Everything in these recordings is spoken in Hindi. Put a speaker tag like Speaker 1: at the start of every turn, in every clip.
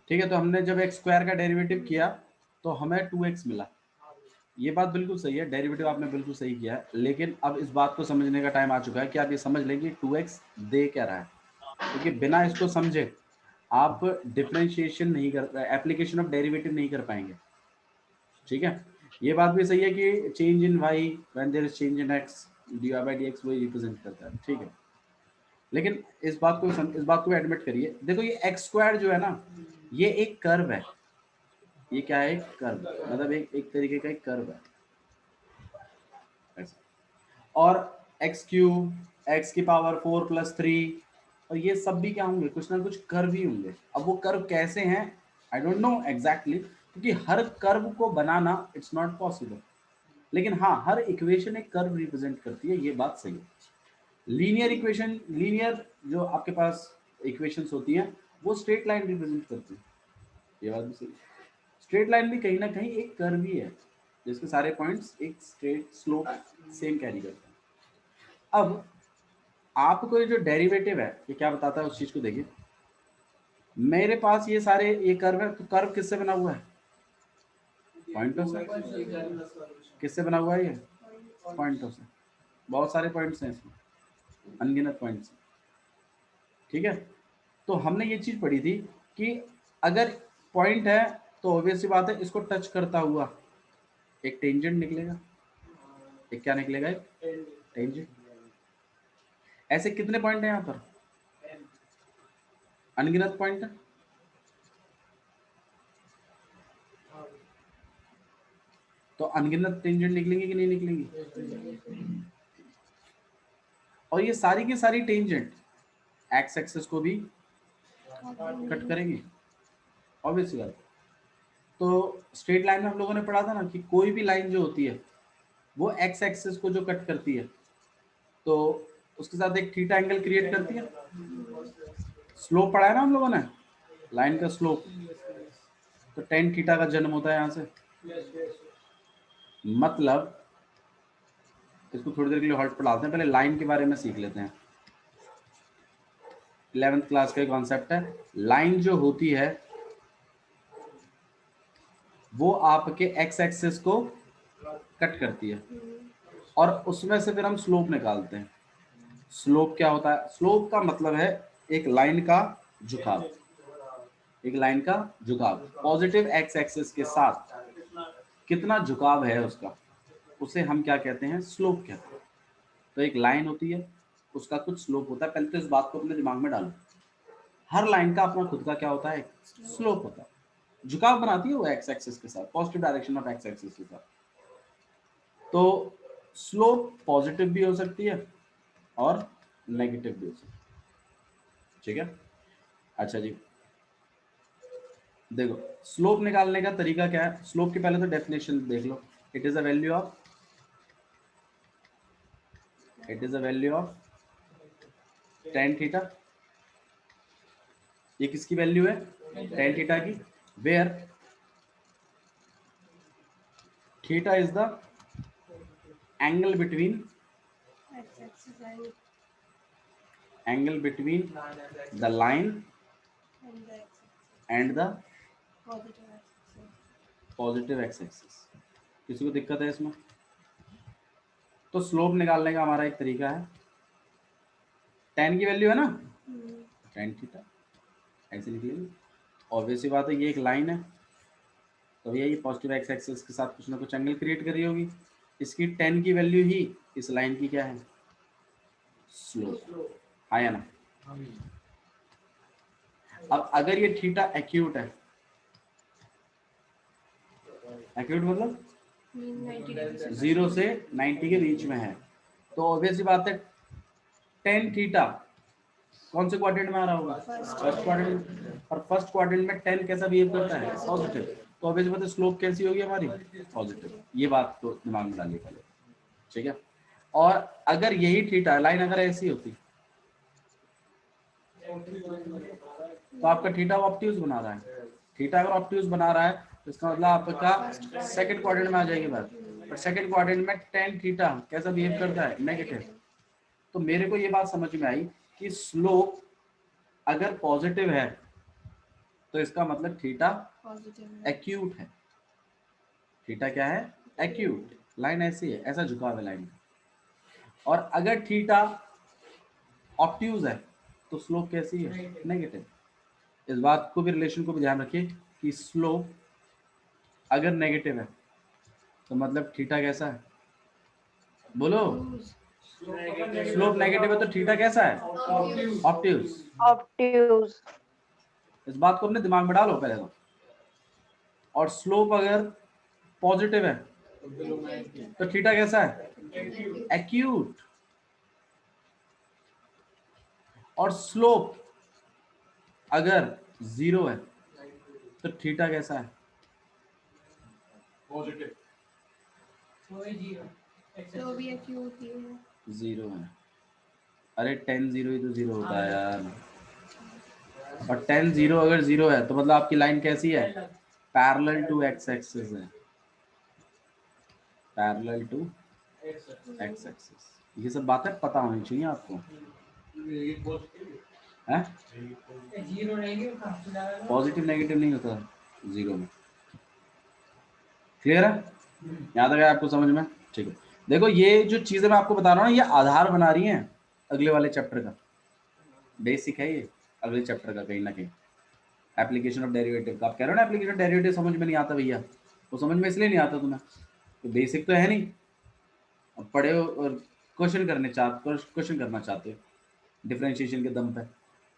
Speaker 1: ठीक है, तो हमने जब एक्स स्क्वायर का डेरिवेटिव किया तो हमें 2x मिला। ये बात बिल्कुल सही है, डेरिवेटिव आपने बिल्कुल सही किया है, लेकिन अब इस बात को समझने का टाइम आ चुका है कि आप ये समझ लेंगे 2x दे क्या रहा है, क्योंकि बिना इसको समझे आप डिफरेंशिएशन नहीं कर, एप्लीकेशन ऑफ डेरिवेटिव नहीं कर पाएंगे। ठीक है, ये बात भी सही है कि change in y when there is change in x dy by dx वही रिप्रेजेंट करता है। ठीक है, लेकिन इस बात को एडमिट करिए, देखो ये एक्स स्क्वायर जो है ना, ये एक कर्व है। ये क्या है? एक कर्व, मतलब एक तरीके का एक कर्व है ऐसा। और एक्स क्यूब, एक्स की पावर 4+3, और ये सब भी क्या होंगे? कुछ ना कुछ कर्व ही होंगे। अब वो कर्व कैसे हैं आई डोंट नो एग्जैक्टली, क्योंकि हर कर्व को बनाना इट्स नॉट पॉसिबल, लेकिन हाँ हर इक्वेशन एक कर्व रिप्रेजेंट करती है, ये बात सही है। लीनियर इक्वेशन, लीनियर जो आपके पास इक्वेशंस होती हैं वो स्ट्रेट लाइन रिप्रेजेंट करती है, ये बात भी सही है। स्ट्रेट लाइन भी कहीं ना कहीं एक कर्व ही है, जिसके सारे पॉइंट्स एक स्ट्रेट स्लोप सेम कैरी करते हैं। अब आपको ये जो डेरिवेटिव है ये क्या बताता है उस चीज को देखिए। मेरे पास ये सारे ये कर्व है, तो कर्व किससे बना हुआ है? पॉइंटों से। किससे बना हुआ है ये? पॉइंटों से। बहुत सारे पॉइंट्स हैं इसमें, अनगिनत पॉइंट्स। ठीक है, तो हमने ये चीज पढ़ी थी कि अगर पॉइंट है तो ऑब्वियस सी बात है इसको टच करता हुआ एक टेंजेंट निकलेगा। एक क्या निकलेगा? एक टेंजेंट। ऐसे कितने पॉइंट है यहाँ पर? अनगिनत पॉइंट है। तो अनगिनत टेंजेंट निकलेंगे कि नहीं निकलेंगे? और ये सारी की सारी टेंजेंट एक्स एक्सेस को भी कट करेंगे, ऑब्वियस बात। तो स्ट्रेट लाइन में हम लोगों ने पढ़ा था ना कि कोई भी लाइन जो होती है वो एक्स एक्सेस को जो कट करती है तो उसके साथ एक थीटा एंगल क्रिएट करती है। स्लोप पढ़ा है ना हम लोगों ने, लाइन का स्लोप। तो टेन थीटा का जन्म होता है यहाँ से। मतलब इसको थोड़ी देर के लिए हॉल्ट पर डालते हैं, पहले लाइन के बारे में सीख लेते हैं। 11th क्लास का कॉन्सेप्ट है, लाइन जो होती है वो आपके एक्स एक्सिस को कट करती है और उसमें से फिर हम स्लोप निकालते हैं। स्लोप क्या होता है? स्लोप का मतलब है एक लाइन का झुकाव। एक लाइन का झुकाव पॉजिटिव एक्स एक्सिस के साथ कितना झुकाव है उसका, उसे हम क्या कहते हैं? स्लोप कहते हैं। तो एक लाइन होती है, उसका कुछ स्लोप होता है। पहले तो इस बात को अपने दिमाग में डालो, हर लाइन का अपना खुद का क्या होता है? स्लोप होता है। झुकाव बनाती है वो एक्स एक्सिस के साथ, positive direction of x axis के साथ। तो स्लोप पॉजिटिव भी हो सकती है और नेगेटिव भी हो सकती है। ठीक है, अच्छा जी, देखो स्लोप निकालने का तरीका क्या है। स्लोप की पहले तो डेफिनेशन देख लो। It is a value of tan theta. ये किसकी वैल्यू है? tan थीटा की। Where theta is the angle between the line and the positive x axis. किसी को दिक्कत है इसमें? तो स्लोप निकालने का हमारा एक तरीका है, tan की वैल्यू है ना, tan थीटा ऐसे निकलेगी। ऑब्वियस सी बात है ये एक लाइन है, तो भैया ये पॉजिटिव एक्स एक्सिस के साथ कुछ ना कुछ एंगल क्रिएट कर रही होगी। इसकी tan की वैल्यू ही इस लाइन की क्या है? स्लोप। आया ना? अब अगर ये थीटा एक्यूट है, एक्यूट मतलब 0 से 90 के बीच में है, तो ऑब्वियस सी बात है tan थीटा कौन से क्वाड्रेंट में आ रहा होगा? First quadrant. और फर्स्ट क्वाड्रेंट में tan कैसा बिहेव करता है? पॉजिटिव। तो ऑब्वियस बात है स्लोप कैसी होगी हमारी? पॉजिटिव। ये बात तो दिमाग में डालिए पहले। ठीक है, और अगर यही थीटा लाइन अगर ऐसी होती तो आपका थीटा ऑब्ट्यूज बना रहा है। थीटा अगर ऑब्ट्यूज बना रहा है तो इसका मतलब आपका सेकंड क्वाड्रेंट में आ जाएगी बात। पर सेकंड क्वाड्रेंट में tan थीटा कैसा बिहेव करता है? नेगेटिव। तो मेरे को ये बात समझ में आई कि स्लोप अगर पॉजिटिव है तो इसका मतलब थीटा
Speaker 2: पॉजिटिव
Speaker 1: एक्यूट है। थीटा क्या है? एक्यूट। लाइन ऐसी है, ऐसा झुकाव है लाइन का। और अगर थीटा ऑब्ट्यूज है तो स्लोप कैसी है? नेगेटिव। इस बात को भी, रिलेशन को भी ध्यान रखिए कि स्लोप अगर नेगेटिव है तो मतलब थीटा कैसा है? बोलो। स्लोप नेगेटिव है तो थीटा कैसा है? ऑब्ट्यूज।
Speaker 3: ऑब्ट्यूज।
Speaker 1: इस बात को अपने दिमाग में डालो पहले तो। और स्लोप अगर पॉजिटिव है तो थीटा कैसा है? एक्यूट। और स्लोप अगर जीरो है तो थीटा कैसा है?
Speaker 2: पॉजिटिव। तो भी एक्यूट ही है।
Speaker 1: जीरो है। अरे 10 जीरो ही तो जीरो होता है यार। और 10 जीरो अगर जीरो है तो मतलब आपकी लाइन कैसी है? पैरेलल टू एक्स एक्सिस है। Parallel to X axis. ये सब बातें पता होनी चाहिए आपको। है पॉजिटिव नेगेटिव नहीं होता जीरो में। क्लियर है? यहाँ तक है आपको समझ में? ठीक है। देखो ये जो चीजें मैं आपको बता रहा हूँ ये आधार बना रही हैं अगले वाले चैप्टर का। बेसिक है ये अगले चैप्टर का कहीं ना कहीं। एप्लीकेशन ऑफ डेरिवेटिव का आप कह रहे हो ना, एप्लीकेशन ऑफ डेरिवेटिव समझ में नहीं आता भैया। वो समझ में इसलिए नहीं आता तुम्हें तो बेसिक तो है नहीं। अब पढ़े हो और क्वेश्चन करना चाहते हो डिफरेंशिएशन के दम पे।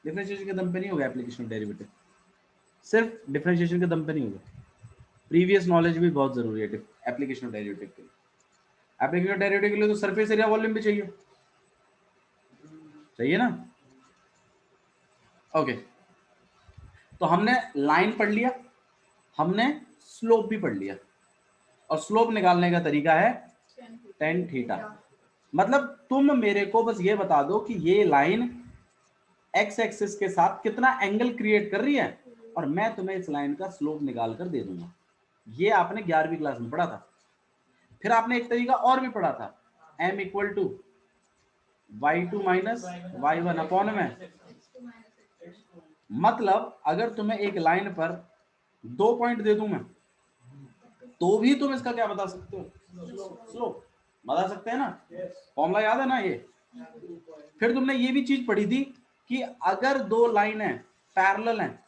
Speaker 1: डिफरेंशिएशन के दम पे नहीं होगा एप्लीकेशन ऑफ डेरिवेटिव। सिर्फ डिफरेंशिएशन के दम पे नहीं होगा। प्रीवियस नॉलेज भी बहुत जरूरी है एप्लीकेशन ऑफ डेरिवेटिव के लिए। एप्लीकेशन ऑफ डेरिवेटिव के लिए तो सरफेस एरिया वॉल्यूम भी चाहिए। चाहिए ना? ओके। तो हमने लाइन पढ़ लिया, हमने स्लोप भी पढ़ लिया। और स्लोप निकालने का तरीका है टेन थीटा। मतलब तुम मेरे को बस ये बता दो कि ये लाइन एक्स एक्सिस के साथ कितना एंगल क्रिएट कर रही है और मैं तुम्हें इस लाइन का स्लोप निकाल कर दे दूंगा। ये आपने 11वीं क्लास में पढ़ा था। फिर आपने एक तरीका और भी पढ़ा था, m equal to y2 minus y1 upon में। मतलब अगर तुम्हें एक लाइन पर 2 पॉइंट दे दूं मैं तो भी तुम इसका क्या बता सकते हो? स्लोप बता सकते हैं ना। फॉर्मूला याद है ना ये? फिर तुमने ये भी चीज पढ़ी थी कि अगर दो लाइन है पैरेलल हैं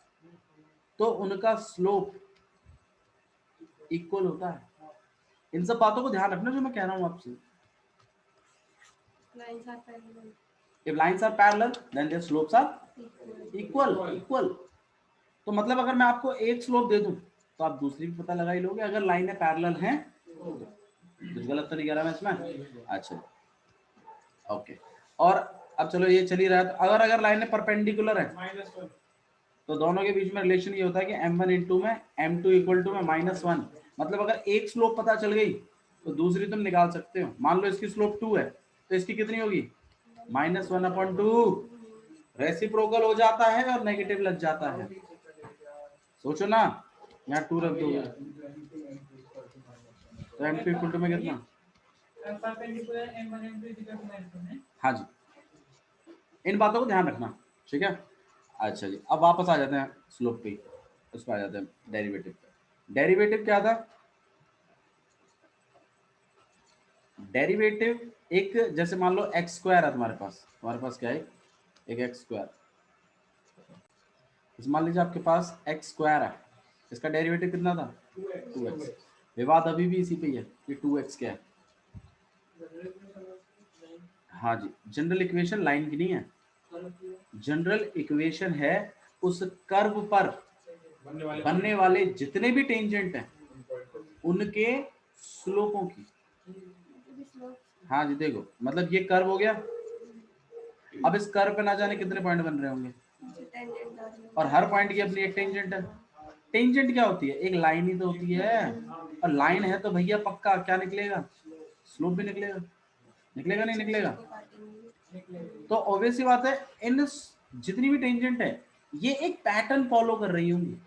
Speaker 1: तो उनका स्लोप इक्वल होता है। इन सब बातों को ध्यान रखना जो मैं कह रहा हूं आपसे। If lines are parallel then their slopes are equal. तो मतलब अगर मैं आपको एक स्लोप दे दूं तो आप दूसरी भी पता लगा ही लोगे अगर लाइनें पैरेलल हैं। कुछ गलत तो नहीं कह रहा मैं इसमें? अच्छा ओके। और अब चलो ये चल ही रहा है तो अगर लाइनें परपेंडिकुलर है तो दोनों के बीच में रिलेशन ये होता है कि m1 इंटू में m2 इक्वल टू में -1। मतलब अगर एक स्लोप पता चल गई तो दूसरी तुम निकाल सकते हो। मान लो इसकी स्लोप 2 है तो इसकी कितनी होगी? -1/2। रेसिप्रोकल हो जाता है और नेगेटिव लग जाता है। सोचो ना, यहाँ 2 रख दो तो m2 इक्वल टू में कितना? हाँ जी, इन बातों को ध्यान रखना। ठीक है। अच्छा जी, अब वापस आ जाते हैं स्लोप पे, उस पर आ जाते हैं डेरिवेटिव पे। डेरिवेटिव क्या था? डेरिवेटिव एक, जैसे मान लो एक्स स्क्वायर है तुम्हारे पास क्या है? एक एक्स स्क्वायर। मान लीजिए आपके पास एक्स स्क्वायर है, इसका डेरिवेटिव कितना था? 2x। विवाद अभी भी इसी पे ही है कि 2x क्या है। हाँ जी, जनरल इक्वेशन लाइन की नहीं है, जनरल इक्वेशन है उस कर्व पर बनने वाले जितने भी टेंजेंट हैं उनके स्लोपों की। हाँ जी, देखो मतलब ये कर्व हो गया। अब इस कर्व पे ना जाने कितने पॉइंट बन रहे होंगे और हर पॉइंट की अपनी एक टेंजेंट है। टेंजेंट क्या होती है? एक लाइन ही तो होती है। और लाइन है तो भैया पक्का क्या निकलेगा? स्लोप भी निकलेगा। निकलेगा नहीं निकलेगा? तो ऑब्वियस सी बात है इन जितनी भी टेंजेंट है ये एक पैटर्न फॉलो कर रही होंगी।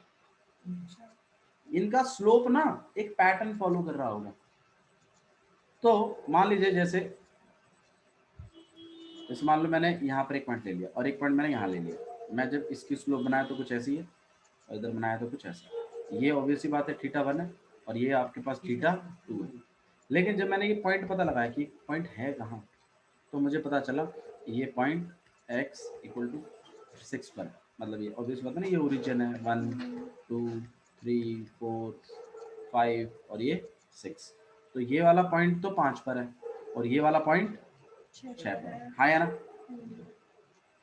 Speaker 1: इनका स्लोप ना एक पैटर्न फॉलो कर रहा होगा। तो मान लीजिए जैसे मान लो मैंने यहाँ पर एक पॉइंट ले लिया और एक पॉइंट मैंने यहाँ ले लिया। मैं जब इसकी स्लोप बनाया तो कुछ ऐसी है और इधर बनाया तो कुछ ऐसा। ये ऑब्वियसली बात है थीटा 1 है और ये आपके पास थीटा 2 है। लेकिन जब मैंने ये पॉइंट पता लगाया कि पॉइंट है कहाँ, तो मुझे पता चला ये पॉइंट x इक्वल टू 6 पर है। मतलब ये ऑब्वियस बात है ना, ये ओरिजिन है 1 2 3 4 5 और ये 6। तो ये वाला पॉइंट तो 5 पर है और ये वाला पॉइंट 6 पर है, हाँ या ना।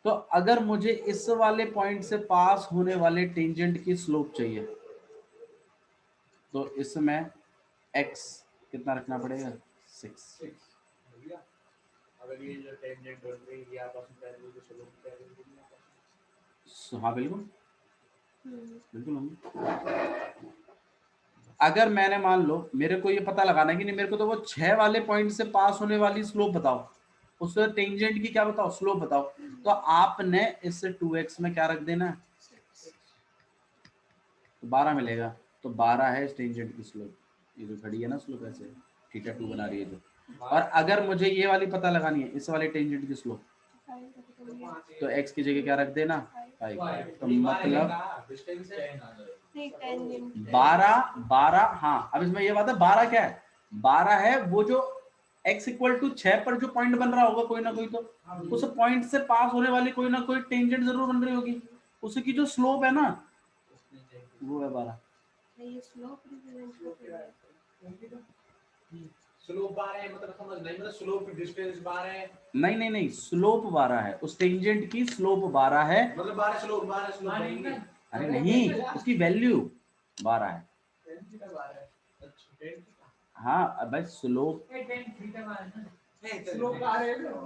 Speaker 1: तो अगर मुझे इस वाले पॉइंट से पास होने वाले टेंजेंट की स्लोप चाहिए तो इसमें x कितना रखना पड़ेगा 6।
Speaker 3: अगर ये जो टेंजेंट बन रही है आपस में वैल्यू तो स्लोप क्या है?
Speaker 1: हाँ बिल्कुल बिल्कुल होंगे। अगर मैंने मान लो मेरे को ये पता लगाना है कि नहीं, मेरे को तो वो 6 वाले पॉइंट से पास होने वाली स्लोप बताओ, उस टेंजेंट की क्या बताओ स्लोप बताओ, तो आपने इस 2x में क्या रख देना है, तो 12 मिलेगा। तो 12 है इस टेंजेंट की स्लोप, ये जो खड़ी है ना स्लोप ऐसे थीटा 2 बना रही है जो। और अगर मुझे ये वाली पता लगानी है इस वाले टेंजेंट की स्लोप, तो x की जगह क्या रख देना 5। तो मतलब 12 हाँ। अब इसमें ये बात है 12 क्या है, 12 है वो जो x इक्वल टू 6 पर जो पॉइंट बन रहा होगा कोई ना कोई, तो उस पॉइंट से पास होने वाली कोई ना कोई टेंजेंट जरूर बन रही होगी, उसकी जो स्लोप है ना वो है 12।
Speaker 3: स्लोप 12 है मतलब समझ नहीं, मतलब स्लोप डिस्टेंस 12 है।
Speaker 1: नहीं स्लोप 12 है, उस टेंजेंट की स्लोप 12 है,
Speaker 3: मतलब 12 स्लोप बनेगी।
Speaker 1: अरे नहीं उसकी वैल्यू 12 है। हाँ भाई स्लोप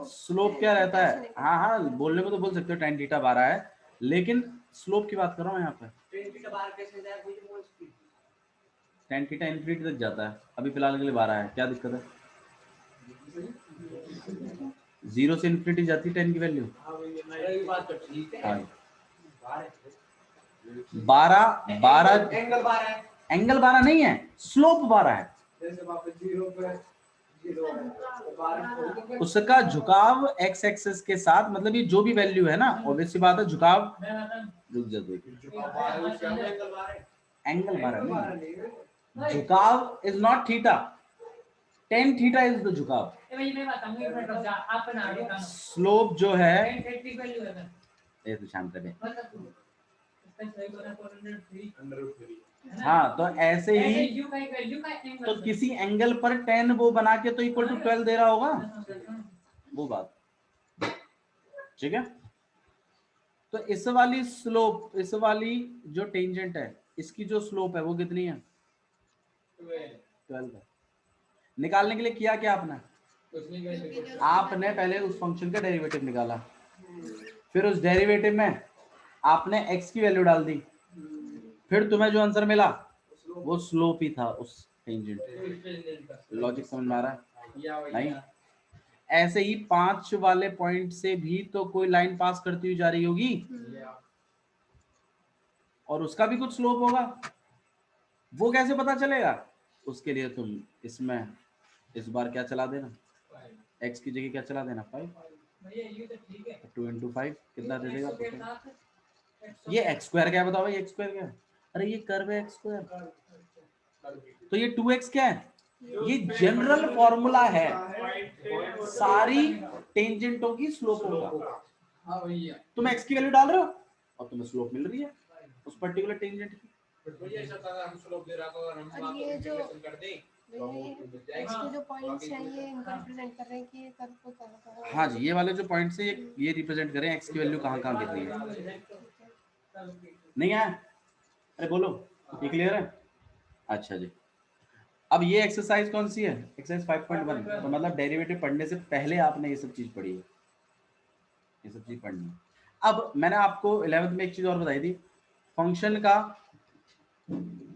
Speaker 1: स्लोप क्या रहता है, हाँ हाँ बोलने में तो बोल सकते हो tan थीटा 12 है, लेकिन स्लोप की बात कर रहा हूँ यहाँ पे। tan थीटा इन्फिनिटी तक जाता है, अभी फिलहाल के लिए 12 है, क्या दिक्कत है, 0 से इन्फिनिटी जाती है tan की वैल्यू। हाँ 12 एंगल 12 नहीं है, स्लोप 12 है। उसका झुकाव x एक्सिस के साथ, मतलब ये जो भी वैल्यू है ना ऑब्वियसली बात है झुकाव, रुक जा एंगल 12 नहीं, झुकाव is not theta, tan theta is the झुकाव। स्लोप जो है ये तो शांत रहे। हाँ तो ऐसे ही तो किसी एंगल पर 10 वो बना के तो इक्वल टू 12 दे रहा होगा, वो बात ठीक है। तो इस वाली स्लोप, इस वाली जो टेंजेंट है इसकी जो स्लोप है वो कितनी है 12 है। निकालने के लिए किया क्या आपने, आपने पहले उस फंक्शन का डेरिवेटिव निकाला, फिर उस डेरिवेटिव में आपने x की वैल्यू डाल दी, फिर तुम्हें जो आंसर मिला वो स्लोप ही था उस टेंजेंट। लॉजिक समझ में आ रहा है नहीं। ऐसे ही 5 वाले पॉइंट से भी तो कोई लाइन पास करती हुई जा रही होगी और उसका भी कुछ स्लोप होगा, वो कैसे पता चलेगा, उसके लिए तुम इसमें इस बार क्या चला देना, x की जगह क्या चला देना 5, 2 into 5 कितना दे देगा, ये x स्क्वायर क्या है बताओ भाई, x स्क्वायर क्या है, अरे ये कर्व है x स्क्वायर, तो ये 2x क्या है, ये जनरल फॉर्मूला है सारी टेंजेंटों की स्लोपों का। तुम x की वैल्यू डाल रहे हो और तुम्हें स्लोप मिल रही है उस पर्टिकुलर टेंजेंट की।
Speaker 3: तो ये सब अगर हम स्लोप दे रहा को अगर हम
Speaker 2: और ये जो
Speaker 3: इंटीग्रेशन कर दें
Speaker 2: इसके जो पॉइंट्स हैं ये इनको रिप्रेजेंट कर रहे हैं कि ये कर्व को कहाँ कहाँ।
Speaker 1: हाँ जी ये वाले जो पॉइंट्स है ये रिप्रेजेंट करें x की वैल्यू कहाँ कहाँ गिर रही है। नहीं है, अरे बोलो ये क्लियर है। अच्छा जी अब ये एक्सरसाइज कौन सी है, एक्सरसाइज 5.1, तो मतलब डेरिवेटिव पढ़ने से पहले आपने ये सब चीज पढ़ी है, ये सब चीज पढ़नी है। अब मैंने आपको 11th में एक चीज और बताई थी, फंक्शन का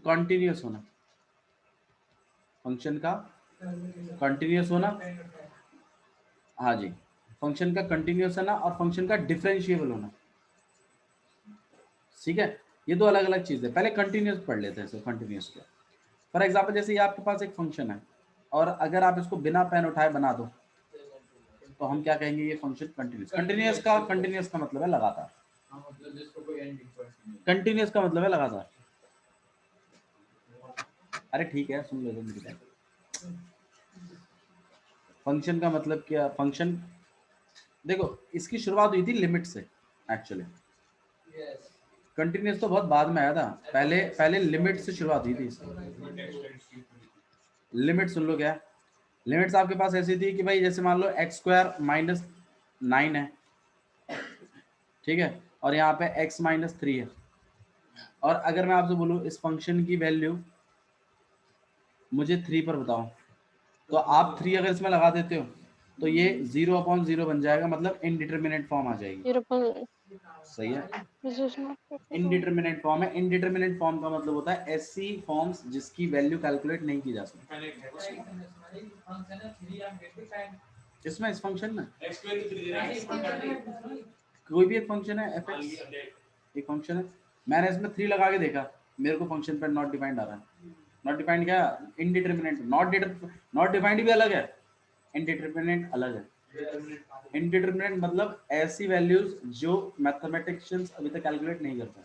Speaker 1: कंटिन्यूअस होना, फंक्शन का कंटिन्यूअस होना, हाँ जी फंक्शन का कंटिन्यूअस होना और फंक्शन का डिफरेंशिएबल होना, ठीक है। ये दो अलग अलग चीज है, पहले कंटिन्यूअस पढ़ लेते हैं। कंटिन्यूअस क्या, फॉर एग्जाम्पल जैसे ये आपके पास एक फंक्शन है और अगर आप इसको बिना पेन उठाए बना दो, तो हम क्या कहेंगे ये फंक्शन कंटिन्यूअस। कंटिन्यूअस का मतलब है लगातार,
Speaker 3: हाँ मतलब जिसको कोई एंडिंग पॉइंट नहीं है।
Speaker 1: कंटिन्यूअस का मतलब है लगातार। अरे ठीक है, सुन लो मेरी बात। फंक्शन का मतलब क्या? फंक्शन देखो, इसकी शुरुआत हुई थी लिमिट से एक्चुअली।
Speaker 3: यस
Speaker 1: कंटिन्यूअस तो बहुत बाद में आया था, पहले पहले लिमिट से शुरुआत हुई थी इसकी। लिमिट सुन लो क्या है। लिमिट्स आपके पास ऐसी थी कि भाई जैसे मान लो एक्स स्क्वायर माइनस 9 है, ठीक है, और यहाँ पे x माइनस 3 है, और अगर मैं आपसे बोलूँ इस फंक्शन की वैल्यू मुझे 3 पर बताओ, तो आप 3 अगर इसमें लगा देते हो तो ये 0/0 बन जाएगा, मतलब इनडिटरमिनेट फॉर्म आ जाएगी।
Speaker 2: 0.
Speaker 1: सही है,
Speaker 2: This is not possible.
Speaker 1: Indeterminate form है। इनडिटरमिनेट फॉर्म का मतलब होता है ऐसी फॉर्म्स जिसकी वैल्यू कैलकुलेट नहीं की जा सकती। इसमें इस फंक्शन में कोई भी एक फंक्शन है fx, एक फंक्शन है, मैंने इसमें 3 लगा के देखा, मेरे को फंक्शन पर नॉट डिफाइंड आ रहा है। नॉट डिफाइंड क्या? इनडिटरमिनेट। नॉट डिफाइंड भी अलग है, इनडिटरमिनेट अलग है। इनडिटरमिनेट मतलब ऐसी वैल्यूज जो मैथमेटिशियंस अभी तक कैलकुलेट नहीं कर पाए।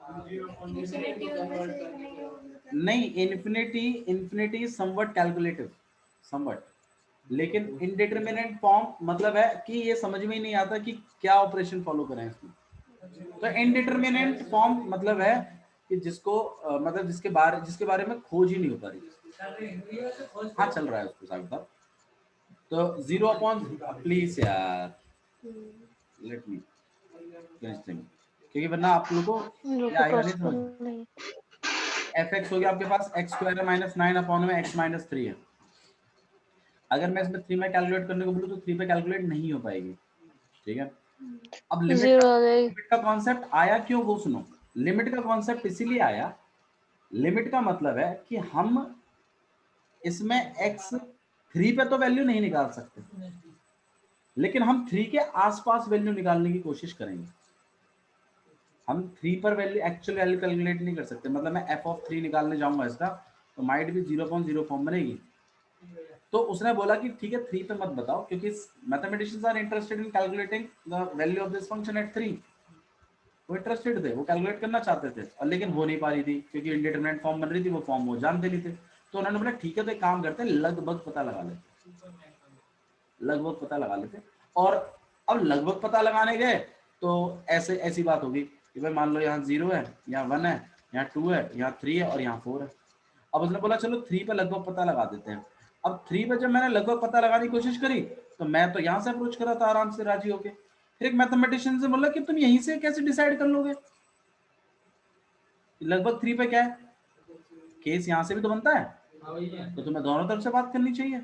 Speaker 2: Infinity और वैसे नहीं है,
Speaker 1: नहीं, infinity, infinity is somewhat calculative, somewhat, लेकिन इनडिटरमिनेट फॉर्म मतलब है कि ये समझ में ही नहीं आता कि क्या ऑपरेशन फॉलो करें इसमें। तो इनडिटरमिनेट फॉर्म मतलब है कि जिसको मतलब जिसके बारे में खोज ही नहीं हो पा रही। हाँ चल रहा है उसके साथ साथ। तो 0/, प्लीज यार लेट मी फिनिश थिंग, क्योंकि वरना आप लोगों को
Speaker 2: जो
Speaker 1: ये
Speaker 2: कि
Speaker 1: आएगा नहीं समझ।
Speaker 2: पॉसिबल नहीं।
Speaker 1: fx हो गया आपके पास x स्क्वायर माइनस 9 अपॉन में x माइनस 3 है। अगर मैं इसमें 3 में कैलकुलेट करने को बोलूँ तो 3 पे कैलकुलेट नहीं हो पाएगी, ठीक है। अब
Speaker 2: जीरो आ जाएगी।
Speaker 1: लिमिट का कॉन्सेप्ट आया क्यों वो सुनो। लिमिट का कॉन्सेप्ट इसीलिए आया, लिमिट का मतलब है कि हम इसमें x 3 पे तो वैल्यू नहीं निकाल सकते, लेकिन हम 3 के आसपास वैल्यू निकालने की कोशिश करेंगे। हम 3 पर वैल्यू, एक्चुअल वैल्यू कैलकुलेट नहीं कर सकते। मतलब मैं f(3) निकालने जाऊंगा इसका तो माइट भी 0.0 फॉर्म बनेगी। तो उसने बोला कि ठीक है 3 पे मत बताओ, क्योंकि mathematicians are interested in calculating the value of this function at 3। वो इंटरेस्टेड थे, वो कैलकुलेट करना चाहते थे, और लेकिन हो नहीं पा रही थी क्योंकि इंडिटरमिनेट फॉर्म बन रही थी, वो फॉर्म वो जानते नहीं थे। तो उन्होंने बोला ठीक है तो एक काम करते हैं, लगभग पता लगा लेते, लगभग पता लगा लेते। और अब लगभग पता लगाने गए तो ऐसे ऐसी बात होगी कि भाई मान लो यहाँ 0 है, यहाँ 1 है, यहाँ 2 है, यहाँ 3 है और यहाँ 4 है। अब उसने बोला चलो 3 पे लगभग पता लगा देते हैं। अब 3 पे जब मैंने लगभग पता लगाने की कोशिश करी तो मैं तो यहाँ से अप्रोच करा था आराम से राजी होके। फिर एक मैथमेटिशियन से बोला कि तुम यहीं से कैसे डिसाइड कर लोगे लगभग 3 पे क्या है, केस यहाँ से भी तो बनता है, तो तुम्हें दोनों तरफ से बात करनी चाहिए।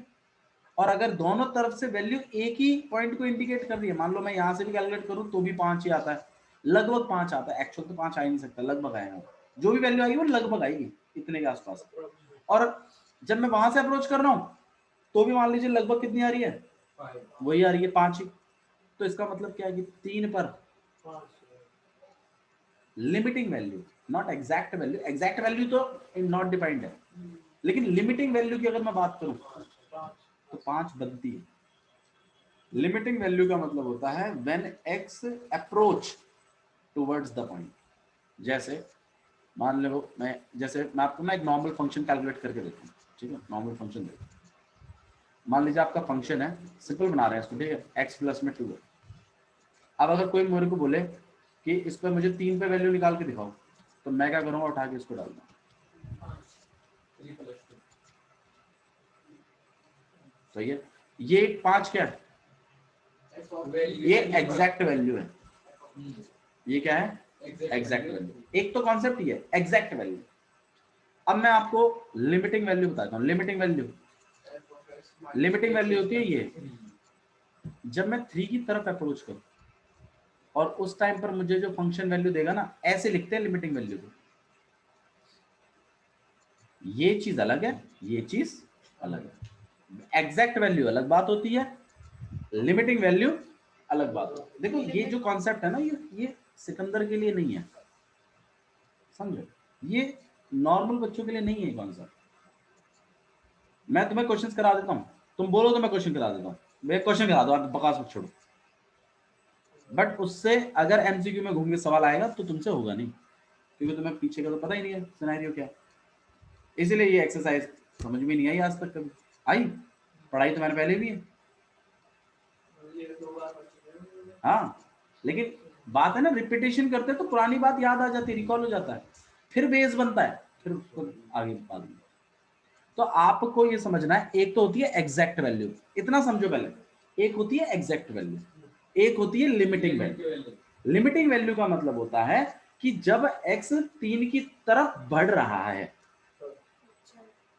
Speaker 1: और अगर दोनों तरफ से वैल्यू एक ही पॉइंट को इंडिकेट कर रही है, मान लो मैं यहाँ से भी कैलकुलेट करूँ तो भी 5 ही आता है, लगभग 5 आता है, एक्चुअल तो 5 आ ही नहीं सकता, लगभग आएगा। जो भी वैल्यू आएगी वो लगभग आएगी इतने के आसपास। और जब मैं वहां से अप्रोच कर रहा हूँ तो भी मान लीजिए लगभग कितनी आ रही है, वही आ रही है 5 ही। तो इसका मतलब क्या है कि 3 पर limiting value, not exact value, exact value तो नॉट डिफाइंड है, लेकिन लिमिटिंग वैल्यू की अगर मैं बात करूं तो 5 बनती है। लिमिटिंग वैल्यू का मतलब होता है when x approach towards the point. जैसे मान लो मैं आपको ना एक नॉर्मल फंक्शन कैलकुलेट करके देता हूँ, ठीक है। नॉर्मल फंक्शन देखो, मान लीजिए आपका फंक्शन है, सिंपल बना रहे हैं इसको, ठीक है, x प्लस में 2 है। अब अगर कोई मेरे को बोले कि इस पर मुझे 3 पे वैल्यू निकाल के दिखाओ, तो मैं क्या करूंगा, उठा के इसको डाल दूंगा। सही है, ये 5 क्या है, ये एग्जैक्ट वैल्यू है। ये क्या है, एग्जैक्ट वैल्यू। एक तो कॉन्सेप्ट ये है एग्जैक्ट वैल्यू। अब मैं आपको लिमिटिंग वैल्यू बताता हूँ। लिमिटिंग वैल्यू होती है ये, जब मैं 3 की तरफ अप्रोच करूं और उस टाइम पर मुझे जो फंक्शन वैल्यू देगा ना, ऐसे लिखते हैं लिमिटिंग वैल्यू को। ये चीज अलग है, ये चीज अलग है। एग्जैक्ट वैल्यू अलग बात होती है, लिमिटिंग वैल्यू अलग बात होती है। देखो ये जो कॉन्सेप्ट है ना, ये सिकंदर के लिए नहीं है, समझो, ये नॉर्मल बच्चों के लिए नहीं है कॉन्सेप्ट। मैं तुम्हें क्वेश्चंस करा देता हूँ, तुम बोलो तो मैं क्वेश्चन करा देता हूँ। मैं क्वेश्चन करा दो, आप बकवास मत छोड़ो। बट उससे अगर एमसीक्यू में घूम के सवाल आएगा तो तुमसे होगा नहीं, क्योंकि तुम्हें पीछे का तो पता ही नहीं है सिनेरियो क्या है। इसीलिए ये एक्सरसाइज समझ में नहीं आई आज तक। कभी आई? पढ़ाई तो मैंने पहले भी है।
Speaker 3: ये 2 बार पढ़ चुके हैं।
Speaker 1: हाँ, लेकिन बात है ना, रिपीटेशन करते हैं तो पुरानी बात याद आ जाती है, रिकॉल हो जाता है, फिर बेस बनता है, फिर उसको आगे बाद में। तो आपको ये समझना है, एक तो होती है एग्जैक्ट वैल्यू, इतना समझो पहले, एक होती है एग्जैक्ट वैल्यू, एक होती है लिमिटिंग वैल्यू। लिमिटिंग वैल्यू का मतलब होता है कि जब x 3 की तरफ बढ़ रहा है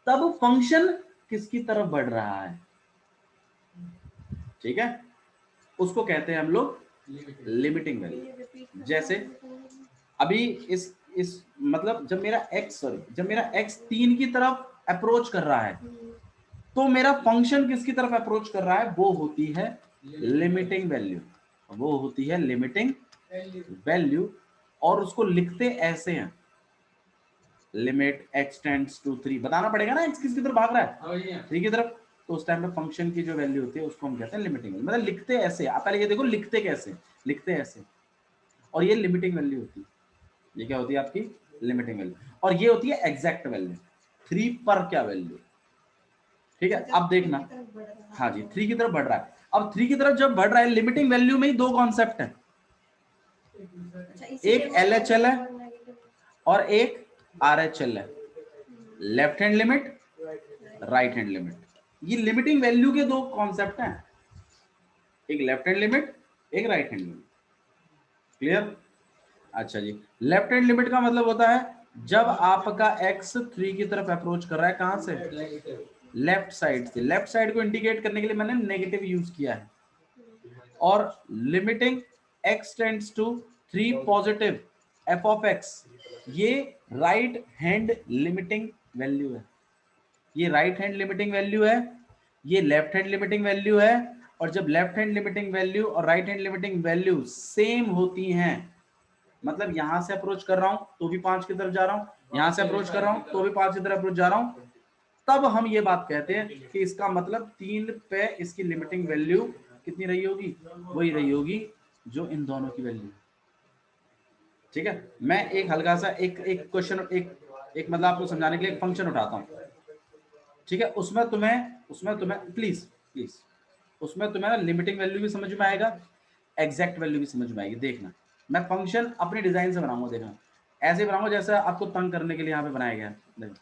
Speaker 1: तब फंक्शन किसकी तरफ बढ़ रहा है, ठीक है, उसको कहते हैं हम लोग लिमिटिंग वैल्यू। जैसे अभी इस मतलब जब मेरा x 3 की तरफ अप्रोच कर रहा है तो मेरा फंक्शन किसकी तरफ अप्रोच कर रहा है, वो होती है लिमिटिंग वैल्यू, वो होती है लिमिटिंग वैल्यू। और उसको लिखते ऐसे हैं, लिमिट x टेंड्स टू 3, बताना पड़ेगा ना x किसकी तरफ भाग रहा है, 3 की तरफ, तो उस टाइम पे फंक्शन की जो वैल्यू होती है उसको हम कहते हैं लिमिटिंग वैल्यू। मतलब लिखते ऐसे, आप पहले ये देखो लिखते कैसे, लिखते ऐसे, और ये लिमिटिंग वैल्यू होती है, ये क्या होती है आपकी लिमिटिंग वैल्यू, और ये होती है एग्जैक्ट वैल्यू, 3 पर क्या वैल्यू, ठीक है। अब देखना, हाँ जी 3 की तरफ बढ़ रहा है, अब 3 की तरफ जब बढ़ रहा है, लिमिटिंग वैल्यू में ही दो कॉन्सेप्ट है, एक LHL है और एक RHL है, left hand limit, right hand limit. ये लिमिटिंग वैल्यू के दो कॉन्सेप्ट हैं, एक लेफ्ट हैंड लिमिट, एक राइट हैंड लिमिट। क्लियर? अच्छा जी, लेफ्ट हैंड लिमिट का मतलब होता है जब आपका x 3 की तरफ अप्रोच कर रहा है, कहां से, लेफ्ट साइड से। लेफ्ट साइड को इंडिकेट करने के लिए मैंने नेगेटिव यूज किया है। और limiting x tends to 3 positive f of x, ये राइट हैंड लिमिटिंग वैल्यू है, ये राइट हैंड लिमिटिंग वैल्यू है, ये लेफ्ट हैंड लिमिटिंग वैल्यू है। और जब लेफ्ट हैंड लिमिटिंग वैल्यू और right hand limiting value same होती हैं, मतलब यहां से अप्रोच कर रहा हूं तो भी 5 की तरफ जा रहा हूं, यहां से अप्रोच कर रहा हूं तो भी 5 की तरफ अप्रोच जा रहा हूं, तब हम ये बात कहते हैं कि इसका मतलब 3 पे इसकी लिमिटिंग वैल्यू कितनी रही होगी, वही रही होगी जो इन दोनों की वैल्यू। ठीक है, मैं एक हल्का सा एक क्वेश्चन, एक मतलब आपको समझाने के लिए एक फंक्शन उठाता हूं, ठीक है, उसमें तुम्हें प्लीज प्लीज उसमें तुम्हें लिमिटिंग वैल्यू भी समझ में आएगा, एग्जैक्ट वैल्यू भी समझ में आएगी। देखना, मैं फंक्शन अपने डिजाइन से बनाऊंगा, देखना ऐसे बनाऊंगा जैसे आपको तंग करने के लिए यहाँ पे बनाया गया है। देखो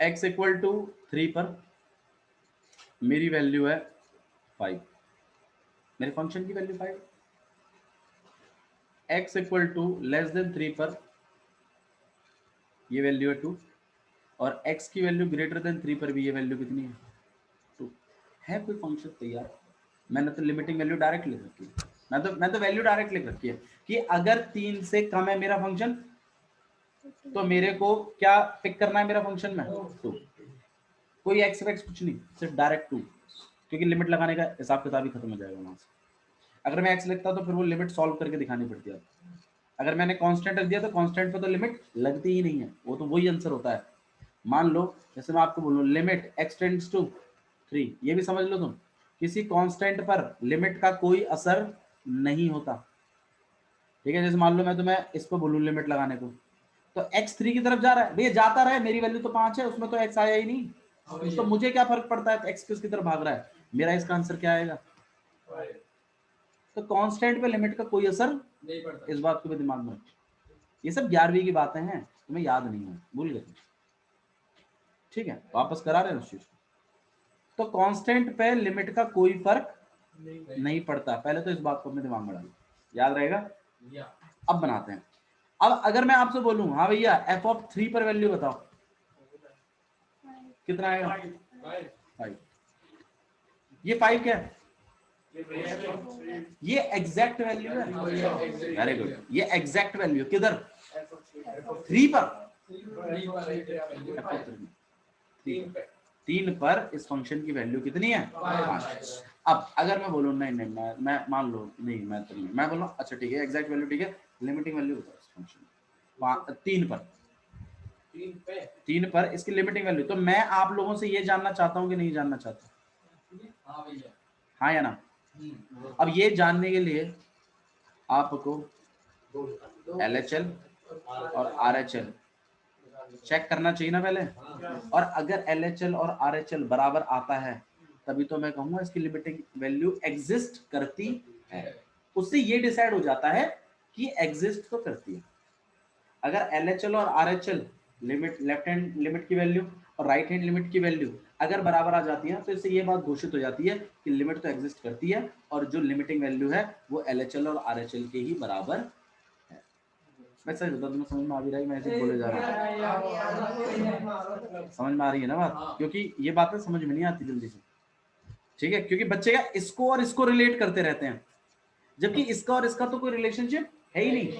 Speaker 1: x इक्वल टू 3 पर मेरी वैल्यू है 5, मेरे फंक्शन की value 5, x equal to less than 3 पर ये वैल्यू है 2, और x की वैल्यू ग्रेटर देन 3 पर भी ये वैल्यू कितनी है, 2 है। कोई फंक्शन तैयार, मैंने तो लिमिटिंग वैल्यू डायरेक्ट लिख रखी है, मैं तो वैल्यू डायरेक्ट लिख रखी है कि अगर 3 से कम है मेरा फंक्शन तो मेरे को क्या पिक करना है मेरा फंक्शन में, 2, कोई एक्स वैक्स कुछ नहीं, सिर्फ डायरेक्ट 2, क्योंकि लिमिट लगाने का हिसाब किताब ही खत्म हो जाएगा वहां से। अगर मैं एक्स लिखता तो फिर वो लिमिट सॉल्व करके दिखानी पड़ती है। अगर मैंने कांस्टेंट रख दिया तो कांस्टेंट पे तो लिमिट लगती ही नहीं है, वो तो वही आंसर होता है। मान लो जैसे मैं आपको बोलूं लिमिट x टेंड्स टू 3, ये भी समझ लो तुम, किसी कांस्टेंट पर लिमिट का कोई असर नहीं होता, ठीक है। जैसे मान लो मैं तुम्हें इस पर बोलूं लिमिट लगाने को, तो x 3 की तरफ जा रहा है, भैया जाता रहा है, मेरी वैल्यू तो 5 है, उसमें तो x आया ही नहीं, तो मुझे क्या फर्क पड़ता है x किसकी तरफ भाग रहा है, मेरा इसका आंसर क्या आएगा। तो कांस्टेंट पे लिमिट का कोई असर नहीं पड़ता, इस बात को भी दिमाग में रखो। ये सब 11वीं की बातें हैं, तुम्हें याद नहीं है, भूल गए, ठीक है, वापस करा रहे हैं उस चीज को। तो कांस्टेंट पे लिमिट का कोई फर्क नहीं पड़ता, पहले तो इस बात को अपने दिमाग में डालो, याद रहेगा। अब बनाते हैं, अब अगर मैं आपसे बोलूं हाँ भैया f ऑफ 3 पर वैल्यू बताओ, कितना आएगा, 5। ये 5 क्या है, ये एग्जैक्ट वैल्यू है, वेरी गुड, ये एग्जैक्ट वैल्यू किधर, 3 पर, 3 पर इस फंक्शन की वैल्यू कितनी है, 5। अब अगर मैं बोलूं नहीं नहीं मैं मान लो नहीं, मैं तो नहीं, मैं बोलूं अच्छा ठीक है एग्जैक्ट वैल्यू ठीक है, लिमिटिंग वैल्यू बताओ इस फंक्शन 3 पर इसकी लिमिटिंग वैल्यू, तो मैं आप लोगों से ये जानना चाहता हूं कि नहीं जानना चाहता, हाँ या ना, अब ये जानने के लिए आपको LHL और RHL चेक करना चाहिए ना पहले, और अगर LHL और RHL बराबर आता है तभी तो मैं कहूंगा इसकी लिमिटिंग वैल्यू एग्जिस्ट करती है। उससे ये डिसाइड हो जाता है कि एग्जिस्ट तो करती है। अगर LHL और RHL limit, left hand limit की वैल्यू और राइट हैंड लिमिट की वैल्यू अगर बराबर आ जाती है तो इससे ये बात घोषित हो जाती है कि लिमिट तो एग्जिस्ट करती है और जो लिमिटिंग वैल्यू है वो LHL और RHL के ही बराबर है। मैं सच बता दूं, समझ में आ भी रहा है, मैं ऐसे बोले जा रहा हूँ, समझ में आ रही है ना बात? क्योंकि ये बातें समझ में नहीं आती जल्दी से, ठीक है, क्योंकि बच्चे का इसको और इसको रिलेट करते रहते हैं, जबकि इसका और इसका तो कोई रिलेशनशिप है ही नहीं।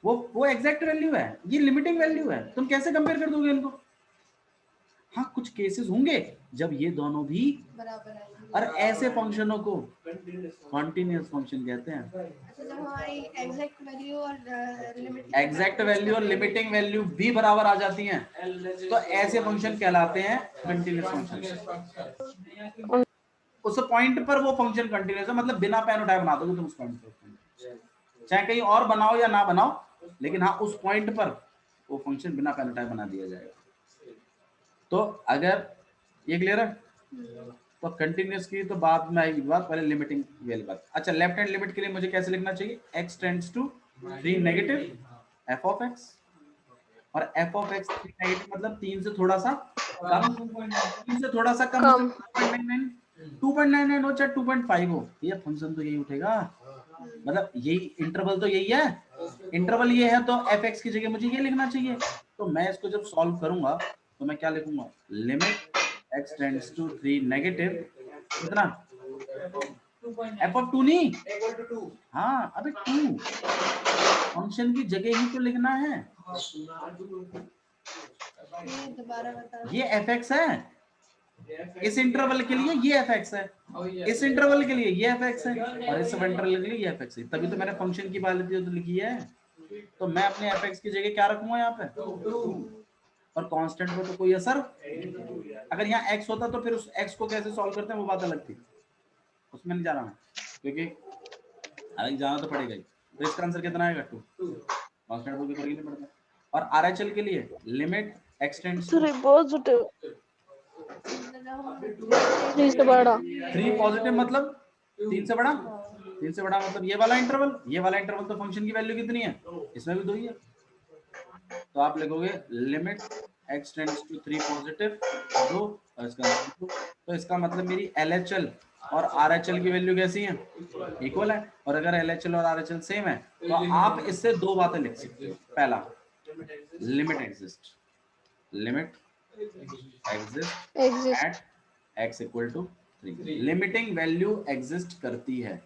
Speaker 1: वो एग्जैक्ट वैल्यू है, ये लिमिटिंग वैल्यू है, तुम कैसे कंपेयर कर दोगे इनको? हाँ कुछ केसेस होंगे जब ये दोनों भी
Speaker 2: बराबर आएंगे।
Speaker 1: और ऐसे फंक्शनों को कॉन्टिन्यूअस फंक्शन कहते हैं।
Speaker 2: अच्छा, जब हमारी एग्जैक्ट वैल्यू और लिमिट,
Speaker 1: एग्जैक्ट वैल्यू और लिमिटिंग वैल्यू भी बराबर आ जाती हैं तो ऐसे फंक्शन कहलाते हैं कंटिन्यूअस फंक्शन। उस पॉइंट पर वो फंक्शन कंटिन्यूअस है, मतलब बिना पेन उठाए बना दोगे तुम उस पॉइंट पर, चाहे कहीं और बनाओ या ना बनाओ, लेकिन हाँ उस पॉइंट पर वो फंक्शन बिना पेन उठाए बना दिया जाएगा। तो अगर ये क्लियर है तो कंटिन्यूअस की तो बाद में आएगी बात, पहले लिमिटिंग वाली बात। अच्छा, लेफ्ट हैंड लिमिट के लिए मुझे कैसे लिखना चाहिए? x tends to 3 negative f of x, और f ऑफ x 3 नेगेटिव मतलब 3 से थोड़ा सा कम, 3 से थोड़ा सा कम 2.99 हो चाहे 2.5 हो, ये फंक्शन तो यही उठेगा, मतलब यही इंटरवल तो यही है, इंटरवल ये है तो fx की जगह मुझे ये लिखना चाहिए। तो मैं इसको जब सॉल्व करूंगा तो मैं क्या लिखूंगा? Limit x tends to 3 negative कितना, f ऑफ 2 नहीं, हाँ अबे 2 फंक्शन की जगह ही तो लिखना है।
Speaker 2: दोबारा बता,
Speaker 1: ये fx है, इस इंटरवल के लिए ये fx है, इस इंटरवल के लिए ये fx है, और इस इंटरवल के लिए ये fx है, तभी तो मैंने फंक्शन की वैल्यू तो लिखी है। तो मैं अपने fx की जगह क्या रखूंगा यहाँ पे? 2, और कांस्टेंट पे तो कोई असर, अगर यहाँ x होता तो फिर उस x को कैसे सॉल्व करते हैं वो बात अलग थी, उसमें नहीं जा रहा मैं, क्योंकि अलग जाना तो पड़ेगा ही। तो इसका आंसर कितना आएगा? 2, कांस्टेंट को फर्क नहीं पड़ता। और RHL के लिए limit x tends to
Speaker 4: 3 positive 3 से बड़ा,
Speaker 1: 3 पॉजिटिव मतलब 3 से बड़ा, 3 से बड़ा मतलब ये वाला इंटरवल, ये वाला इंटरवल तो फंक्शन की वैल्यू कितनी है? इसमें भी 2 ही है, तो आप लिखोगे limit x tends to 3 positive 2, और इसका 2, तो इसका मतलब मेरी LHL और RHL की वैल्यू कैसी है? इक्वल है। और अगर LHL और RHL सेम है तो आप इससे 2 बातें लिख सकते हो। पहला, limit exist, limit exist at x equal to 3, limiting value exist करती है।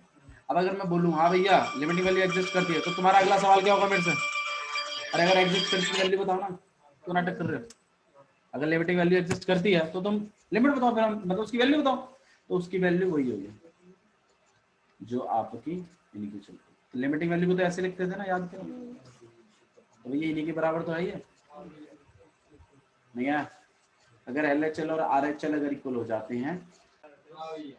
Speaker 1: अब अगर मैं बोलूं हाँ भैया लिमिटिंग वैल्यू एग्जिस्ट करती है, तो तुम्हारा अगला सवाल क्या होगा मेरे से? अरे अगर एग्जिस्ट करती है वैल्यू बताओ ना, क्यों नाटक कर रहे हो? अगर लिमिटिंग वैल्यू एग्जिस्ट करती है तो तुम लिमिट बताओ, फिर मतलब उसकी वैल्यू बताओ, तो उसकी वैल्यू वही होगी जो आपकी इन्हीं की चलती है। लिमिटिंग वैल्यू को तो ऐसे लिखते थे ना, याद करो, तो भैया इन्हीं के बराबर तो है ही है नहीं है। अगर LHL और RHL अगर इक्वल हो जाते हैं,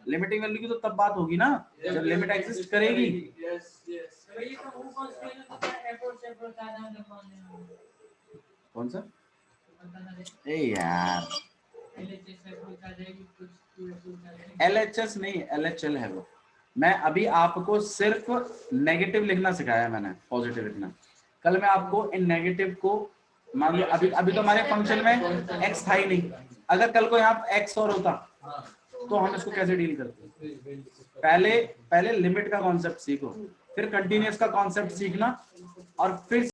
Speaker 1: लिमिटिंग वैल्यू की तो तब बात होगी ना जब लिमिट एग्जिस्ट करेगी। कौन सा? ए यार LHS नहीं, LHL है वो। मैं अभी आपको सिर्फ नेगेटिव लिखना सिखाया मैंने, पॉजिटिव लिखना। कल मैं आपको इन नेगेटिव को, मान लो अभी तो हमारे फंक्शन में x था ही नहीं, अगर कल को यहाँ x और होता तो हम इसको कैसे डील करते? पहले लिमिट का कॉन्सेप्ट सीखो, फिर कंटिन्यूअस का कॉन्सेप्ट सीखना, और फिर